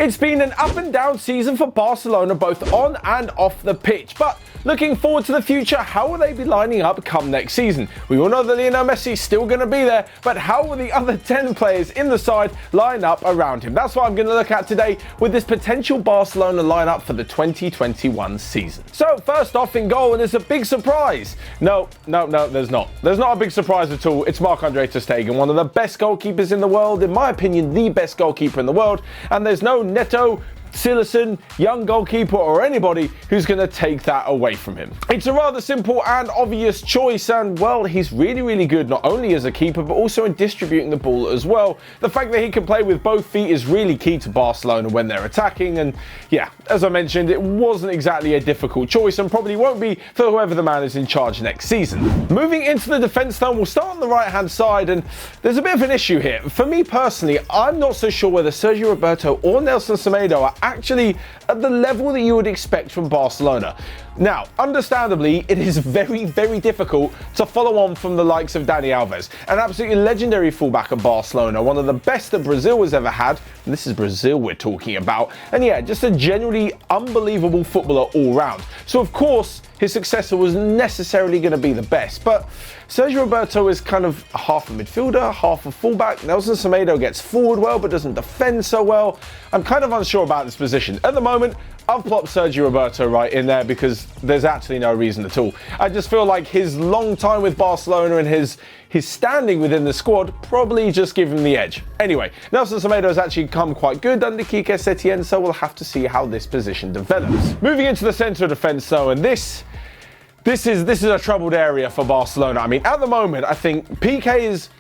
It's been an up and down season for Barcelona both on and off the pitch, but looking forward to the future, how will they be lining up come next season? We all know that Lionel Messi is still going to be there, but how will the other 10 players in the side line up around him? That's what I'm going to look at today with this potential Barcelona lineup for the 2021 season. So first off in goal, and it's a big surprise. No, there's not. There's not a big surprise at all. It's Marc-Andre ter Stegen, one of the best goalkeepers in the world, in my opinion, the best goalkeeper in the world, and there's no Neto, Silerson, young goalkeeper or anybody who's going to take that away from him. It's a rather simple and obvious choice, and well, he's really good not only as a keeper but also in distributing the ball as well. The fact that he can play with both feet is really key to Barcelona when they're attacking, and yeah, as I mentioned, it wasn't exactly a difficult choice and probably won't be for whoever the man is in charge next season. Moving into the defence though, we'll start on the right hand side, and there's a bit of an issue here. For me personally, I'm not so sure whether Sergio Roberto or Nelson Semedo are actually at the level that you would expect from Barcelona. Now, understandably, it is very difficult to follow on from the likes of Dani Alves, an absolutely legendary fullback at Barcelona, one of the best that Brazil has ever had, and this is Brazil we're talking about, and yeah, just a generally unbelievable footballer all round. So of course, his successor was necessarily going to be the best, but Sergio Roberto is kind of half a midfielder, half a fullback. Nelson Semedo gets forward well, but doesn't defend so well. I'm kind of unsure about this position. At the moment, I've plopped Sergio Roberto right in there because there's actually no reason at all. I just feel like his long time with Barcelona and his standing within the squad probably just give him the edge. Anyway, Nelson Semedo has actually come quite good under Quique Setien, so we'll have to see how this position develops. Moving into the centre of defence though, and this is a troubled area for Barcelona. I mean, at the moment, I think Piqué's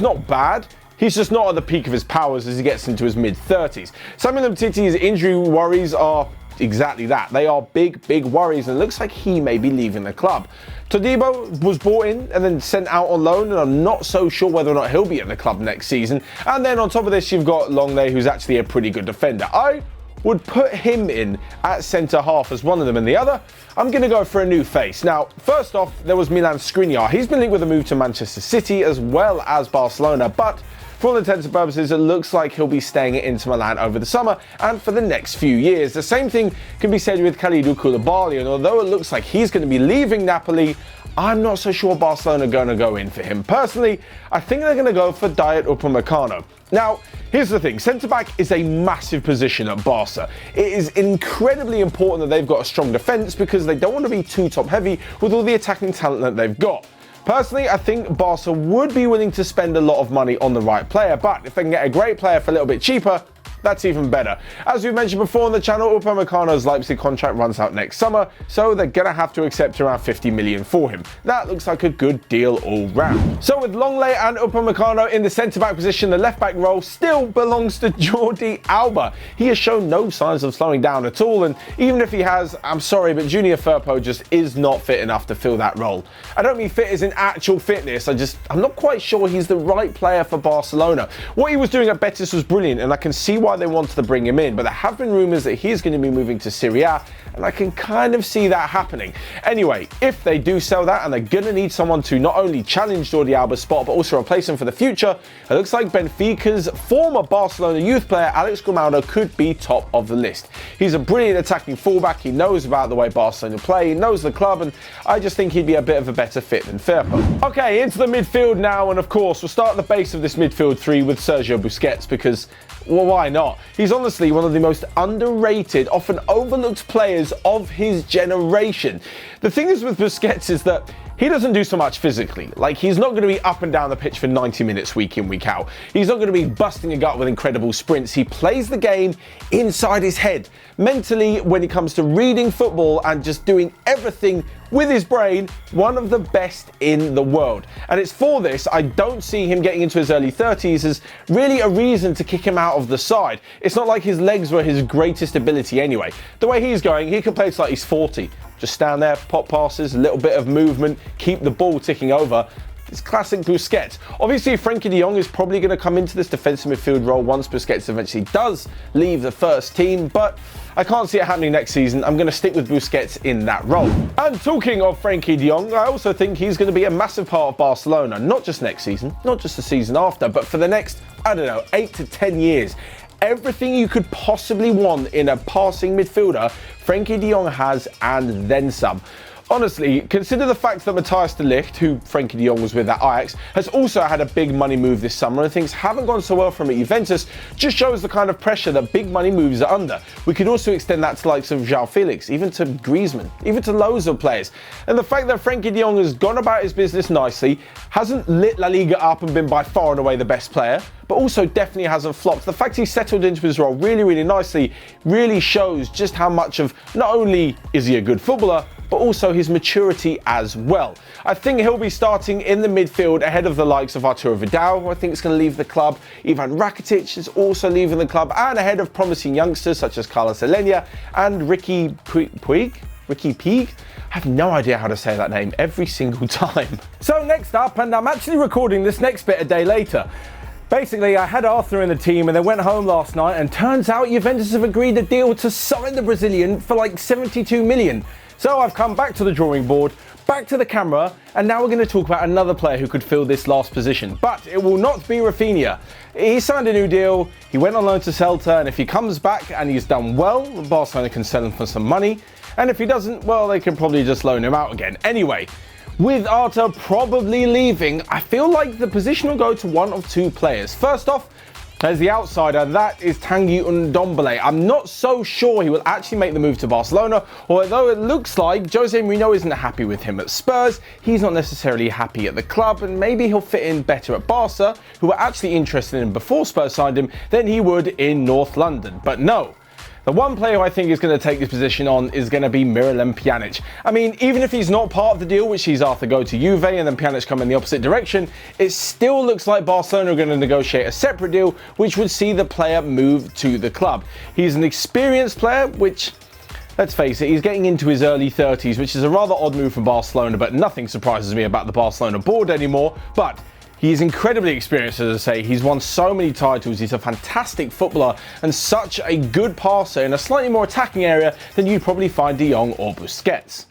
not bad. He's just not at the peak of his powers as he gets into his mid-30s. Samuel Umtiti's injury worries are exactly that. They are big worries, and it looks like he may be leaving the club. Todibo was brought in and then sent out on loan, and I'm not so sure whether or not he'll be at the club next season. And then on top of this, you've got Longley, who's actually a pretty good defender. I would put him in at centre half as one of them, and the other, I'm going to go for a new face. Now, first off, there was Milan Skriniar. He's been linked with a move to Manchester City as well as Barcelona, but for all intents and purposes, it looks like he'll be staying at Inter Milan over the summer and for the next few years. The same thing can be said with Kalidou Koulibaly, and although it looks like he's going to be leaving Napoli, I'm not so sure Barcelona are going to go in for him. Personally, I think they're going to go for Dayot Upamecano. Now, here's the thing. Centre-back is a massive position at Barca. It is incredibly important that they've got a strong defence because they don't want to be too top-heavy with all the attacking talent that they've got. Personally, I think Barca would be willing to spend a lot of money on the right player, but if they can get a great player for a little bit cheaper, that's even better. As we've mentioned before on the channel, Upamecano's Leipzig contract runs out next summer, so they're going to have to accept around 50 million for him. That looks like a good deal all round. So with Longley and Upamecano in the centre-back position, the left-back role still belongs to Jordi Alba. He has shown no signs of slowing down at all, and even if he has, I'm sorry, but Junior Firpo just is not fit enough to fill that role. I don't mean fit as in actual fitness, I'm not quite sure he's the right player for Barcelona. What he was doing at Betis was brilliant, and I can see why they wanted to bring him in, but there have been rumours that he's going to be moving to Serie A, and I can kind of see that happening. Anyway, if they do sell that and they're going to need someone to not only challenge Jordi Alba's spot but also replace him for the future, it looks like Benfica's former Barcelona youth player Alex Grimaldo could be top of the list. He's a brilliant attacking fullback, he knows about the way Barcelona play, he knows the club, and I just think he'd be a bit of a better fit than Firpo. Okay, into the midfield now, and of course we'll start at the base of this midfield three with Sergio Busquets because, well, why not? He's honestly one of the most underrated, often overlooked players of his generation. The thing is with Busquets is that he doesn't do so much physically. Like, he's not going to be up and down the pitch for 90 minutes week in, week out. He's not going to be busting a gut with incredible sprints. He plays the game inside his head. Mentally, when it comes to reading football and just doing everything with his brain, one of the best in the world. And it's for this I don't see him getting into his early 30s as really a reason to kick him out of the side. It's not like his legs were his greatest ability anyway. The way he's going, he could play till like he's 40. Just stand there, pop passes, a little bit of movement, keep the ball ticking over. It's classic Busquets. Obviously, Frenkie de Jong is probably going to come into this defensive midfield role once Busquets eventually does leave the first team, but I can't see it happening next season. I'm going to stick with Busquets in that role. And talking of Frenkie de Jong, I also think he's going to be a massive part of Barcelona, not just next season, not just the season after, but for the next, I don't know, 8 to 10 years. everything you could possibly want in a passing midfielder, Frenkie de Jong has, and then some. Honestly, consider the fact that Matthijs de Ligt, who Frenkie de Jong was with at Ajax, has also had a big money move this summer, and things haven't gone so well for him at Juventus. Just shows the kind of pressure that big money moves are under. We could also extend that to the likes of João Felix, even to Griezmann, even to loads of players. And the fact that Frenkie de Jong has gone about his business nicely, hasn't lit La Liga up and been by far and away the best player, but also definitely hasn't flopped. The fact he's settled into his role really nicely really shows just how much of, not only is he a good footballer, but also his maturity as well. I think he'll be starting in the midfield ahead of the likes of Arturo Vidal, who I think is going to leave the club. Ivan Rakitic is also leaving the club, and ahead of promising youngsters such as Carlos Alenia and Ricky Puig? I have no idea how to say that name every single time. So next up, and I'm actually recording this next bit a day later. Basically, I had Arthur in the team and they went home last night, and turns out Juventus have agreed a deal to sign the Brazilian for like 72 million. So I've come back to the drawing board, back to the camera, and now we're going to talk about another player who could fill this last position. But it will not be Rafinha. He signed a new deal, he went on loan to Celta, and if he comes back and he's done well, Barcelona can sell him for some money. And if he doesn't, well, they can probably just loan him out again. Anyway, with Arthur probably leaving, I feel like the position will go to one of two players. First off, as the outsider, that is Tanguy Ndombele. I'm not so sure he will actually make the move to Barcelona, although it looks like Jose Mourinho isn't happy with him at Spurs. He's not necessarily happy at the club, and maybe he'll fit in better at Barca, who were actually interested in him before Spurs signed him, than he would in North London. But no. The one player who I think is going to take this position on is going to be Miralem Pjanic. I mean, even if he's not part of the deal, which sees Arthur go to Juve and then Pjanic come in the opposite direction, it still looks like Barcelona are going to negotiate a separate deal, which would see the player move to the club. He's an experienced player, which, let's face it, he's getting into his early 30s, which is a rather odd move from Barcelona, but nothing surprises me about the Barcelona board anymore. But he's incredibly experienced, as I say. He's won so many titles. He's a fantastic footballer and such a good passer in a slightly more attacking area than you'd probably find De Jong or Busquets.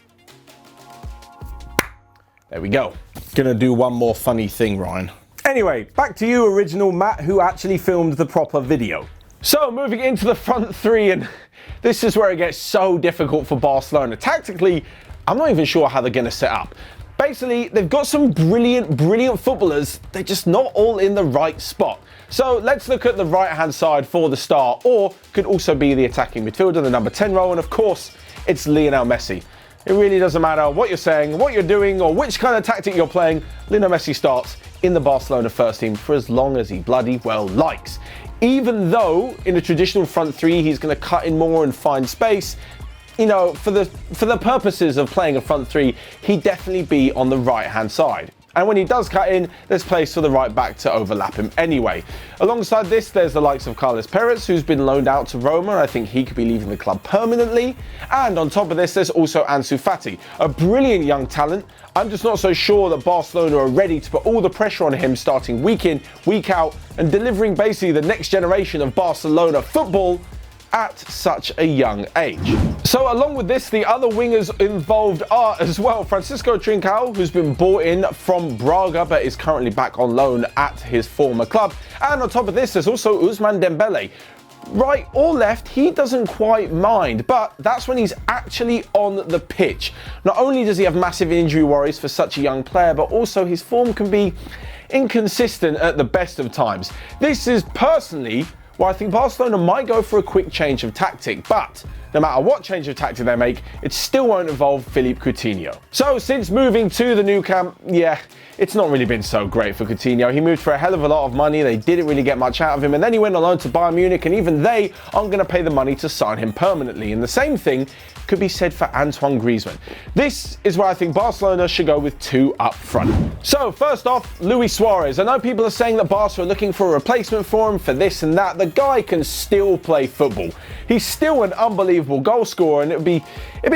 There we go. Gonna do one more funny thing, Ryan. Anyway, back to you, original Matt, who actually filmed the proper video. So moving into the front three, and this is where it gets so difficult for Barcelona. Tactically, I'm not even sure how they're gonna set up. Basically, they've got some brilliant footballers. They're just not all in the right spot. So let's look at the right-hand side for the start, or could also be the attacking midfielder, the number 10 role, and of course, it's Lionel Messi. It really doesn't matter what you're saying, what you're doing, or which kind of tactic you're playing. Lionel Messi starts in the Barcelona first team for as long as he bloody well likes. Even though in a traditional front three, he's going to cut in more and find space, you know, for the purposes of playing a front three, he'd definitely be on the right-hand side. And when he does cut in, there's place for the right back to overlap him anyway. Alongside this, there's the likes of Carlos Perez, who's been loaned out to Roma. I think he could be leaving the club permanently. And on top of this, there's also Ansu Fati, a brilliant young talent. I'm just not so sure that Barcelona are ready to put all the pressure on him starting week in, week out, and delivering basically the next generation of Barcelona football at such a young age. So along with this, the other wingers involved are as well Francisco Trincao, who's been bought in from Braga but is currently back on loan at his former club. And on top of this, there's also Ousmane Dembele. Right or left, he doesn't quite mind, but that's when he's actually on the pitch. Not only does he have massive injury worries for such a young player, but also his form can be inconsistent at the best of times. This is personally why I think Barcelona might go for a quick change of tactic, but no matter what change of tactic they make, it still won't involve Philippe Coutinho. So since moving to the new camp, yeah, it's not really been so great for Coutinho. He moved for a hell of a lot of money. They didn't really get much out of him, and then he went on loan to Bayern Munich, and even they aren't going to pay the money to sign him permanently. And the same thing could be said for Antoine Griezmann. This is where I think Barcelona should go with two up front. So first off, Luis Suarez. I know people are saying that Barca are looking for a replacement for him for this and that. The guy can still play football. he's still an unbelievable goal scorer, and it'd be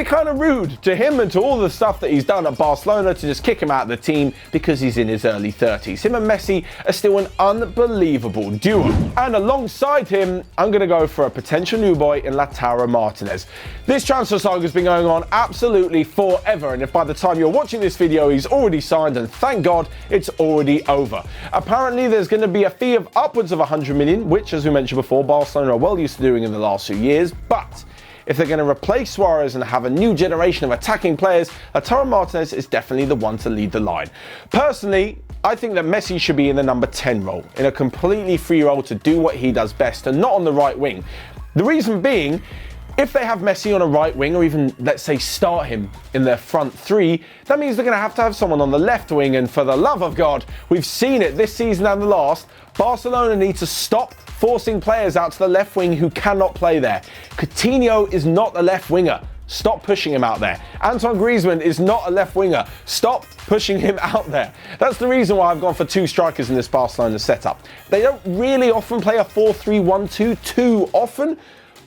kind of rude to him and to all the stuff that he's done at Barcelona to just kick him out of the team because he's in his early 30s. Him and Messi are still an unbelievable duo. And alongside him, I'm going to go for a potential new boy in Lautaro Martinez. This transfer saga has been going on absolutely forever, and if by the time you're watching this video he's already signed, and thank God it's already over. Apparently there's going to be a fee of upwards of 100 million, which, as we mentioned before, Barcelona are well used to doing in the last few years, but if they're going to replace Suarez and have a new generation of attacking players, Lautaro Martinez is definitely the one to lead the line. Personally, I think that Messi should be in the number 10 role, in a completely free role to do what he does best, and not on the right wing. The reason being, if they have Messi on a right wing, or even, let's say, start him in their front three, that means they're going to have someone on the left wing, and for the love of God, we've seen it this season and the last, Barcelona need to stop forcing players out to the left wing who cannot play there. Coutinho is not a left winger. Stop pushing him out there. Antoine Griezmann is not a left winger. Stop pushing him out there. That's the reason why I've gone for two strikers in this Barcelona setup. They don't really often play a 4-3-1-2 too often,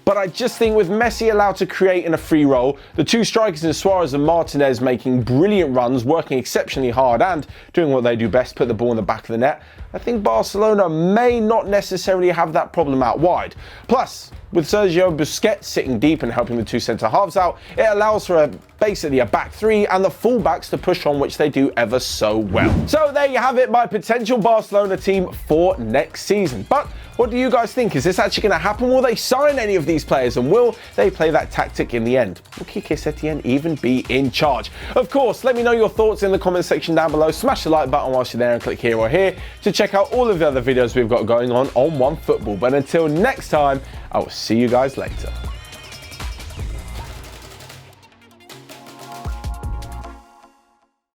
but I just think with Messi allowed to create in a free role, the two strikers in Suarez and Martinez making brilliant runs, working exceptionally hard and doing what they do best, put the ball in the back of the net, I think Barcelona may not necessarily have that problem out wide. Plus, with Sergio Busquets sitting deep and helping the two centre-halves out, it allows for basically a back three and the full-backs to push on, which they do ever so well. So there you have it, my potential Barcelona team for next season. But what do you guys think? Is this actually going to happen? Will they sign any of these players, and will they play that tactic in the end? Will Quique Setien even be in charge? Of course, let me know your thoughts in the comment section down below. Smash the like button whilst you're there and click here or here to check out all of the other videos we've got going on Onefootball. But until next time, I will see you guys later.